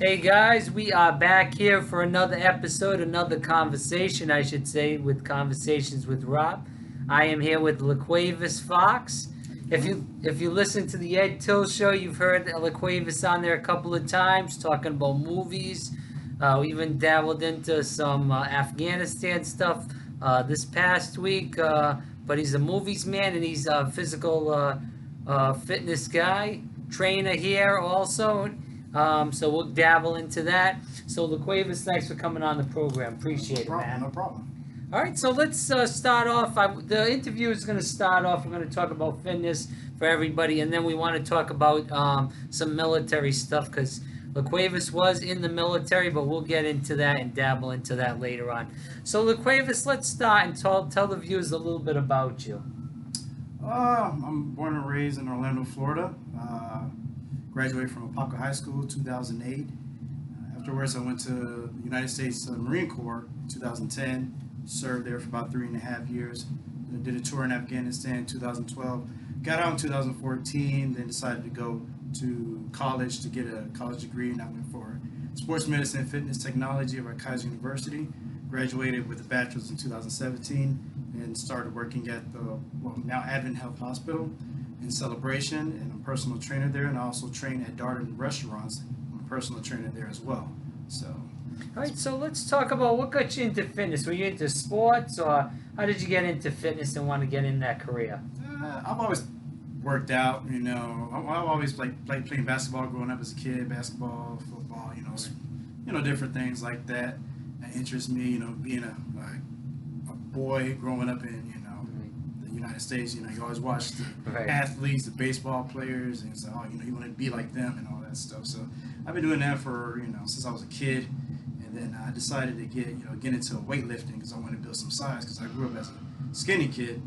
Hey guys, we are back here for another episode, another conversation, I should say, with Conversations with Rob. I am here with LeQuavaz Fox. How you If doing? you listen to the Ed Till show, you've heard LeQuavaz on there a couple of times talking about movies. We even dabbled into some Afghanistan stuff this past week. But he's a movies man and he's a physical fitness guy, trainer here also. So we'll dabble into that. So LeQuavaz, thanks for coming on the program. No Appreciate it, problem. man. No problem. All right, so let's start off. The interview is going to start off. We're going to talk about fitness for everybody, and then we want to talk about some military stuff because LeQuavaz was in the military, but we'll get into that and dabble into that later on. So LeQuavaz, let's start and tell the viewers a little bit about you. I'm born and raised in Orlando, Florida. Graduated from Apopka High School 2008. Afterwards, I went to the United States Marine Corps in 2010. Served there for about 3.5 years. Did a tour in Afghanistan in 2012. Got out in 2014. Then decided to go to college to get a college degree, and I went for sports medicine and fitness technology at Keiser University. Graduated with a bachelor's in 2017 and started working at the now Advent Health Hospital in Celebration, and I'm a personal trainer there, and I also train at Darden Restaurants. I'm a personal trainer there as well. So, All right, so let's talk about what got you into fitness. Were you into sports, or how did you get into fitness and want to get in that career? I've always worked out. I've always played playing basketball growing up as a kid. Basketball, football. Different things like that interest me. Being a boy growing up in the United States. You always watch the Right. athletes, the baseball players, and so you want to be like them and all that stuff. So I've been doing that for since I was a kid, and then I decided to get into weightlifting because I wanted to build some size because I grew up as a skinny kid.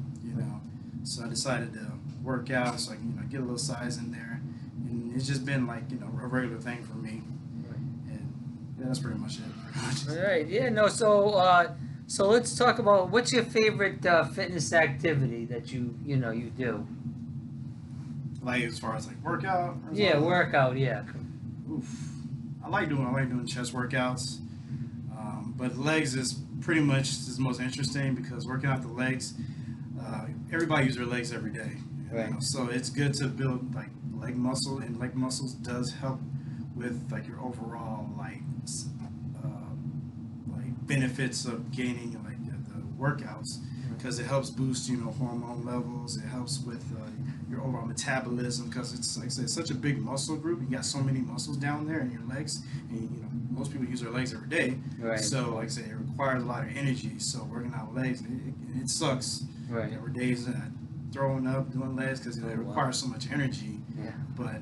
So I decided to work out so I can get a little size in there, and it's just been like a regular thing for me, and yeah, that's pretty much it. All right. Yeah. No. So let's talk about what's your favorite fitness activity that you do. Like as far as like workout or Yeah, something? workout. Yeah. Oof. I like doing chest workouts, but legs is pretty much is the most interesting because working out the legs, everybody uses their legs every day. Right. So it's good to build like leg muscle, and leg muscles does help with like your overall like benefits of gaining like the workouts because it helps boost hormone levels. It helps with your overall metabolism because it's like I said, it's such a big muscle group. You got so many muscles down there in your legs, and most people use their legs every day. Right. So like I say, it requires a lot of energy. So working out legs, it sucks. Right. There were days that throwing up doing legs because it Oh, wow. requires so much energy. Yeah. But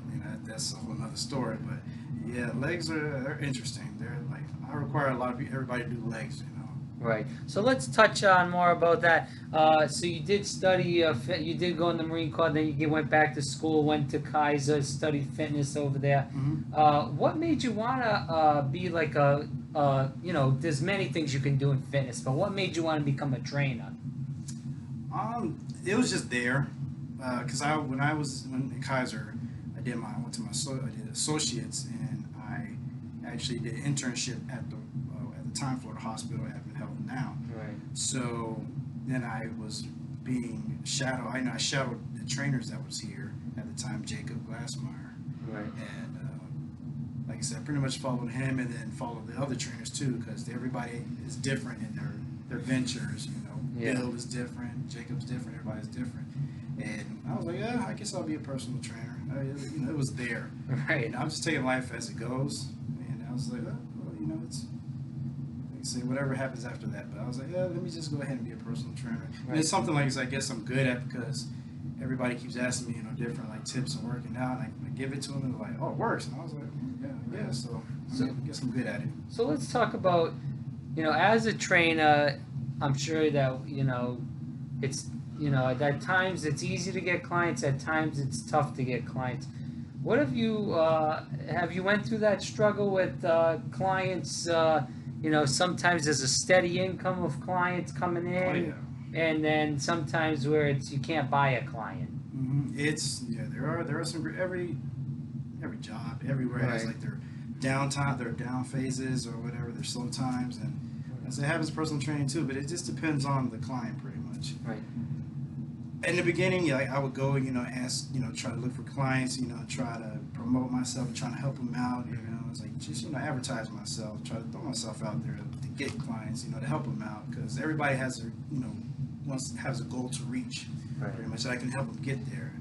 that's a whole other story. But yeah, legs they're interesting. They're like I require everybody to do legs. Right. So let's touch on more about that. So you did study, you did go in the Marine Corps, then you went back to school, went to Kaiser, studied fitness over there. What made you want to be like there's many things you can do in fitness, but what made you want to become a trainer? It was just there because when I was in Kaiser, I went to I did associates, and I actually did internship at the time Florida Hospital Advent Health now. Right. So then I was being shadowed. I shadowed the trainers that was here at the time, Jacob Glassmeyer, Right. and like I said, I pretty much followed him, and then followed the other trainers too, because everybody is different in their ventures. Yeah. Bill is different, Jacob's different, everybody's different, and I was like, yeah, I guess I'll be a personal trainer. It was there. Right. And I'm just taking life as it goes, and I was like, well, it's say whatever happens after that. But I was like, yeah, let me just go ahead and be a personal trainer. Right. And it's something like I guess I'm good at because everybody keeps asking me, different like tips on working out, and I give it to them, and they're like, oh, it works. And I was like, yeah, I guess. So I guess I'm good at it. So let's talk about, as a trainer, I'm sure that, it's, at times it's easy to get clients, at times it's tough to get clients. What have you went through that struggle with clients, sometimes there's a steady income of clients coming in, Oh yeah. and then sometimes where you can't buy a client. There are some every job everywhere has Right. like their downtime, their down phases or whatever, their slow times, and as it happens personal training too. But it just depends on the client pretty much. Right. In the beginning, I would go, ask, try to look for clients, try to promote myself and trying to help them out. It's like just advertise myself, try to throw myself out there to get clients, to help them out, because everybody has has a goal to reach, Right. pretty much. That I can help them get there.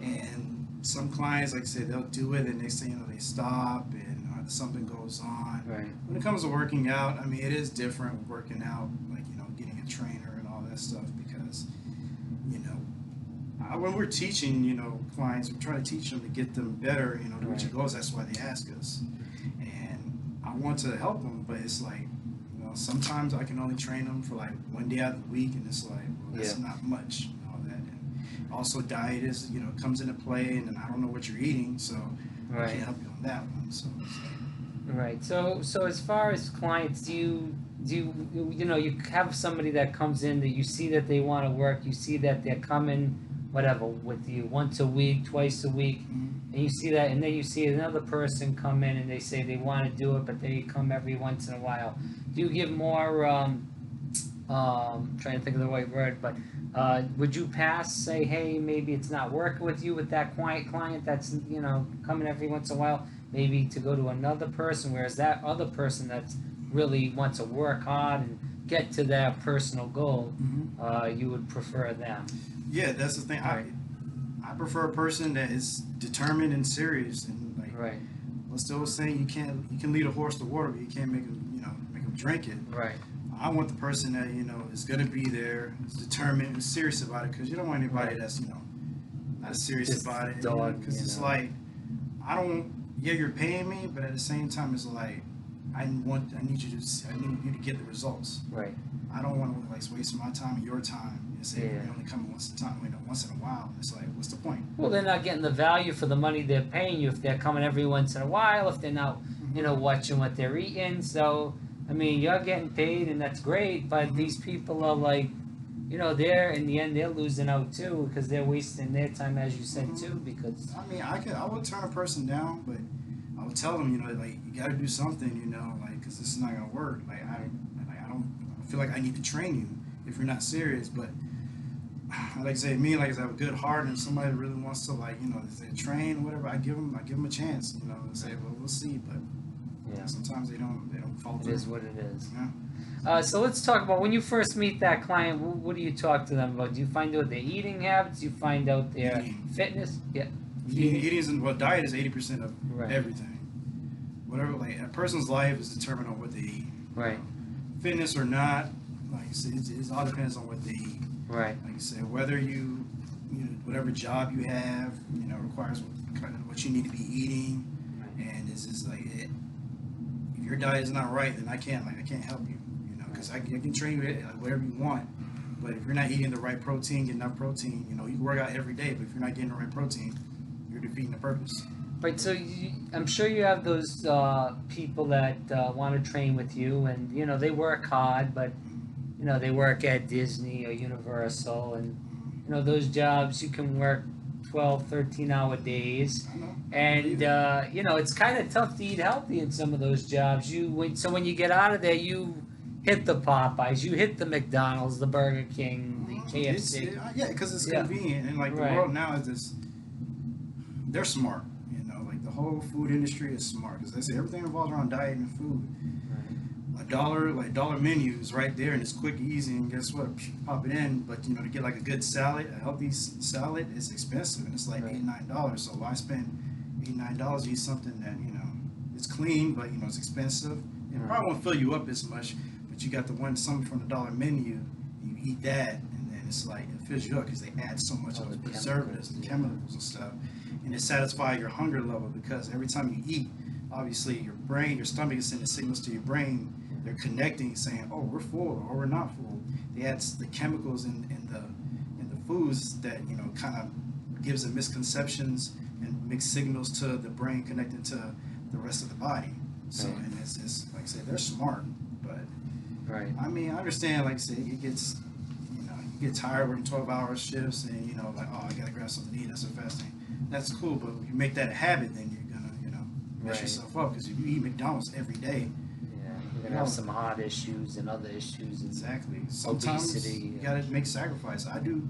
And some clients, like I said, they'll do it, and they say, they stop, and something goes on. Right. When it comes to working out, I mean, it is different working out, like getting a trainer and all that stuff, because when we're teaching, clients, we're trying to teach them to get them better, to reach Right. goals. That's why they ask us. And I want to help them, but it's like, sometimes I can only train them for like one day out of the week, and it's like, well, that's Yeah. not much, and all that. And also diet is, comes into play, and then I don't know what you're eating, so I Right. can't help you on that one. So it's like, Right. So as far as clients, do you you have somebody that comes in that you see that they want to work, you see that they're coming whatever with you once a week, twice a week, and you see that, and then you see another person come in and they say they want to do it, but they come every once in a while. Do you give more? Trying to think of the right word, but would you say, hey, maybe it's not working with you with that client that's coming every once in a while, maybe to go to another person, whereas that other person that's really wants to work hard and get to that personal goal, you would prefer them. yeah, that's the thing. Right. I prefer a person that is determined and serious, and like, Right. what's the old saying? You can lead a horse to water, but you can't make him drink it. Right. I want the person that is going to be there, is determined and serious about it, because you don't want anybody Right. that's not serious Just about it. dog, Because it's know. like, I don't. Yeah, you're paying me, but at the same time, it's like I need you to get the results. Right. I don't want to like waste my time and your time and say Yeah. we're only coming once in a while. It's like, what's the point? Well, they're not getting the value for the money they're paying you if they're coming every once in a while, if they're not, watching what they're eating. So, I mean, you're getting paid and that's great, but these people are like, they're, in the end, they're losing out too, because they're wasting their time, as you said, too, because... I mean, I would turn a person down, but I would tell them, like, you got to do something, like, because this is not going to work. Like, I feel like I need to train you if you're not serious, but like I say, I have a good heart, and if somebody really wants to, like, they train or whatever, I give them a chance, and say, well, we'll see, but Yeah. sometimes they don't follow It through. is what it is. Yeah. So let's talk about when you first meet that client. What do you talk to them about? Do you find out their eating habits? Do you find out their Eating. fitness? Yeah. Eating is, diet is 80% of Right. everything. Whatever, like, a person's life is determined on what they eat. Right. Fitness or not, like you said, it all depends on what they eat. Right. Like you said, whether whatever job you have, requires what you need to be eating, and it's just like if your diet is not right, then I can't help you, because I can train you like whatever you want, but if you're not eating the right protein, getting enough protein, you can work out every day, but if you're not getting the right protein, you're defeating the purpose. Right. So I'm sure you have those people that want to train with you, and they work hard, but they work at Disney or Universal, and those jobs you can work 12, 13-hour days. I know. And it's kind of tough to eat healthy in some of those jobs. So when you get out of there, you hit the Popeyes, you hit the McDonald's, the Burger King, the KFC. Yeah, because it's Yeah. convenient, and like the Right. world now is just, they're smart. Like the whole food industry is smart, because they say everything revolves around diet and food. $1 menu is right there, and it's quick, easy, and guess what? Pop it in. But to get like a good salad, a healthy salad, it's expensive, and it's like Right. $8-9. So why spend $8-9 to eat something that it's clean, but it's expensive? It probably won't fill you up as much. But you got something from the dollar menu, you eat that, and then it's like it fills you up because they add so much All of those the preservatives and chemicals, chemicals and stuff, and it satisfies your hunger level, because every time you eat, obviously your stomach is sending signals to your brain. They're connecting, saying, "Oh, we're full," or "We're not full." They add the chemicals in the foods that kind of gives them misconceptions and mixed signals to the brain, connecting to the rest of the body. So, Right. and it's just like I said, they're smart, but Right. I mean, I understand. Like I said, it gets you get tired working 12-hour shifts, and like, oh, I gotta grab something to eat. That's a fasting. That's cool, but if you make that a habit, then you're gonna mess Right. yourself up, because if you eat McDonald's every day, Yeah, you're gonna have some heart issues and other issues. And exactly. Sometimes Obesity, you yeah. gotta make sacrifice. I do